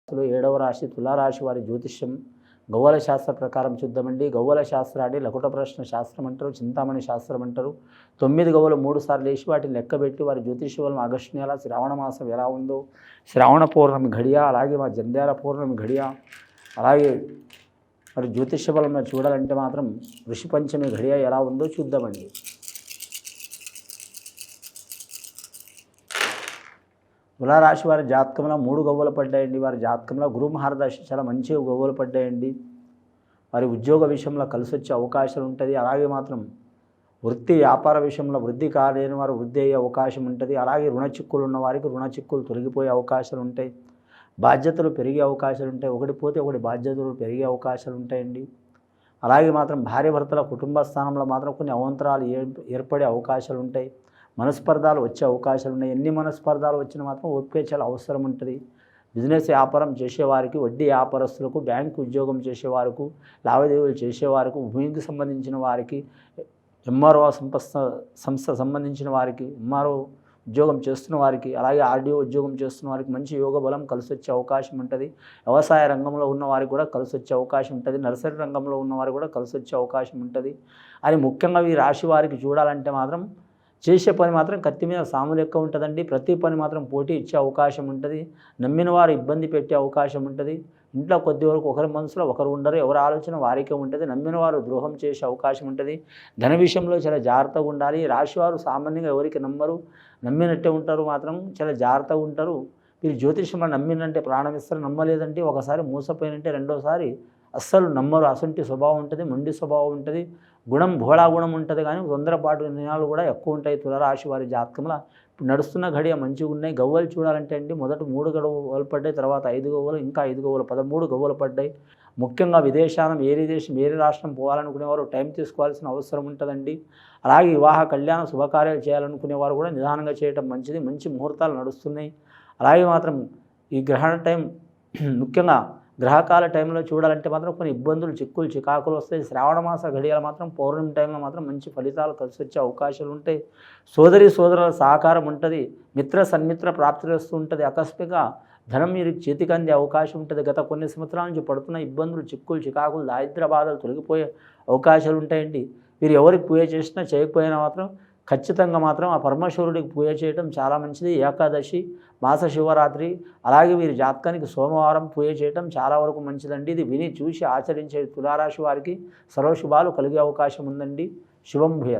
ఏడవ రాశి తులారాశి వారి జ్యోతిష్యం గవ్వల శాస్త్ర ప్రకారం చూద్దామండి. గవ్వల శాస్త్రాన్ని లకుట ప్రశ్న శాస్త్రం అంటారు, చింతామణి శాస్త్రం అంటారు. 9 గవ్వలు 3 సార్లు వేసి వాటిని లెక్కబెట్టి వారి జ్యోతిష్య వలన ఆగస్టు నెల శ్రావణ మాసం ఎలా ఉందో, శ్రావణ పౌర్ణమి ఘడియ, అలాగే మా జంధ్యాల పౌర్ణమి ఘడియ, అలాగే మరి జ్యోతిష్య బలం చూడాలంటే మాత్రం ఋషి పంచమి ఘడియ ఎలా ఉందో చూద్దామండి. తులారాశి వారి జాతకంలో 3 గవ్వలు పడ్డాయండి. వారి జాతకంలో గురు మహారదశ చాలా మంచిగా గవ్వలు పడ్డాయండి. వారి ఉద్యోగ విషయంలో కలిసి వచ్చే అవకాశాలు ఉంటుంది. అలాగే మాత్రం వృత్తి వ్యాపార విషయంలో వృద్ధి కాలేని వారు వృద్ధి అయ్యే అవకాశం ఉంటుంది. అలాగే రుణ చిక్కులు ఉన్న వారికి రుణ చిక్కులు తొలగిపోయే అవకాశాలు ఉంటాయి. బాధ్యతలు పెరిగే అవకాశాలు ఉంటాయి. ఒకటి పోతే ఒకటి బాధ్యతలు పెరిగే అవకాశాలు ఉంటాయండి. అలాగే మాత్రం భార్యాభర్తల కుటుంబ స్థానంలో మాత్రం కొన్ని అవాంతరాలు ఏర్పడే అవకాశాలు ఉంటాయి. మనస్పర్ధాలు వచ్చే అవకాశాలు ఉన్నాయి. ఎన్ని మనస్పర్ధాలు వచ్చినా మాత్రం ఓపిక చాలా అవసరం ఉంటుంది. బిజినెస్ వ్యాపారం చేసేవారికి, వడ్డీ వ్యాపారస్తులకు, బ్యాంకు ఉద్యోగం చేసేవారికి, లావాదేవీలు చేసేవారికి, భూమికి సంబంధించిన వారికి, ఎంఆర్ఓ సంస్థ సంబంధించిన వారికి, ఎంఆర్ఓ ఉద్యోగం చేస్తున్న వారికి, అలాగే ఆర్డీఓ ఉద్యోగం చేస్తున్న వారికి మంచి యోగ బలం కలిసి వచ్చే అవకాశం ఉంటుంది. వ్యవసాయ రంగంలో ఉన్న వారికి కూడా కలిసి వచ్చే అవకాశం ఉంటుంది. నర్సరీ రంగంలో ఉన్న వారికి కూడా కలిసి వచ్చే అవకాశం ఉంటుంది. అని ముఖ్యంగా ఈ రాశి వారికి చూడాలంటే మాత్రం చేసే పని మాత్రం కత్తి మీద సాము లెక్క ఉంటుందండి. ప్రతి పని మాత్రం పోటీ ఇచ్చే అవకాశం ఉంటుంది. నమ్మిన వారు ఇబ్బంది పెట్టే అవకాశం ఉంటుంది. ఇంట్లో కొద్ది వరకు ఒకరి మనసులో ఒకరు ఉండరు, ఎవరి ఆలోచన వారికే ఉంటుంది. నమ్మిన వారు ద్రోహం చేసే అవకాశం ఉంటుంది. ధన విషయంలో చాలా జాగ్రత్తగా ఉండాలి. రాశివారు సామాన్యంగా ఎవరికి నమ్మరు, నమ్మినట్టే ఉంటారు, మాత్రం చాలా జాగ్రత్తగా ఉంటారు. మీరు జ్యోతిష్యంలో నమ్మినంటే ప్రాణం ఇస్తారు, నమ్మలేదంటే ఒకసారి మోసపోయినంటే రెండోసారి అస్సలు నమ్మరు. అసంటి స్వభావం ఉంటుంది, మొండి స్వభావం ఉంటుంది, గుణం భోళా గుణం ఉంటుంది. కానీ తొందరపాటు నిర్ణయాలు కూడా ఎక్కువ ఉంటాయి తులారాశి వారి జాతకంలో. ఇప్పుడు నడుస్తున్న ఘడియ మంచిగా ఉన్నాయి. గవ్వలు చూడాలంటే అండి మొదట 3 గవ్వలు పడ్డాయి, తర్వాత 5 గవ్వలు, ఇంకా 5 గవ్వలు, 13 గవ్వలు పడ్డాయి. ముఖ్యంగా విదేశానం వేరే దేశం వేరే రాష్ట్రం పోవాలనుకునేవారు టైం తీసుకోవాల్సిన అవసరం ఉంటుందండి. అలాగే వివాహ కళ్యాణ శుభకార్యాలు చేయాలనుకునేవారు కూడా నిదానంగా చేయటం మంచిది. మంచి ముహూర్తాలు నడుస్తున్నాయి. అలాగే మాత్రం ఈ గ్రహణ టైం ముఖ్యంగా గ్రహకాల టైంలో చూడాలంటే మాత్రం కొన్ని ఇబ్బందులు, చిక్కులు, చికాకులు వస్తాయి. శ్రావణ మాస ఘడియలు మాత్రం పౌర్ణమి టైంలో మాత్రం మంచి ఫలితాలు కలిసి వచ్చే అవకాశాలు ఉంటాయి. సోదరుల సహకారం ఉంటుంది. మిత్ర సన్మిత్ర ప్రాప్తి వస్తూ ఉంటుంది. ఆకస్మిక ధనం మీరు చేతికి అందే అవకాశం ఉంటుంది. గత కొన్ని సంవత్సరాల నుంచి పడుతున్న ఇబ్బందులు, చిక్కులు, చికాకులు, దారిద్ర్య బాధలు తొలగిపోయే అవకాశాలు ఉంటాయండి. మీరు ఎవరికి పూజ చేసినా చేయకపోయినా మాత్రం ఖచ్చితంగా మాత్రం ఆ పరమేశ్వరుడికి పూజ చేయడం చాలా మంచిది. ఏకాదశి, మాస శివరాత్రి, అలాగే వీరి జాతకానికి సోమవారం పూజ చేయడం చాలా వరకు మంచిదండి. ఇది విని చూసి ఆచరించే తులారాశి వారికి సర్వశుభాలు కలిగే అవకాశం ఉందండి. శుభం భూయాత్.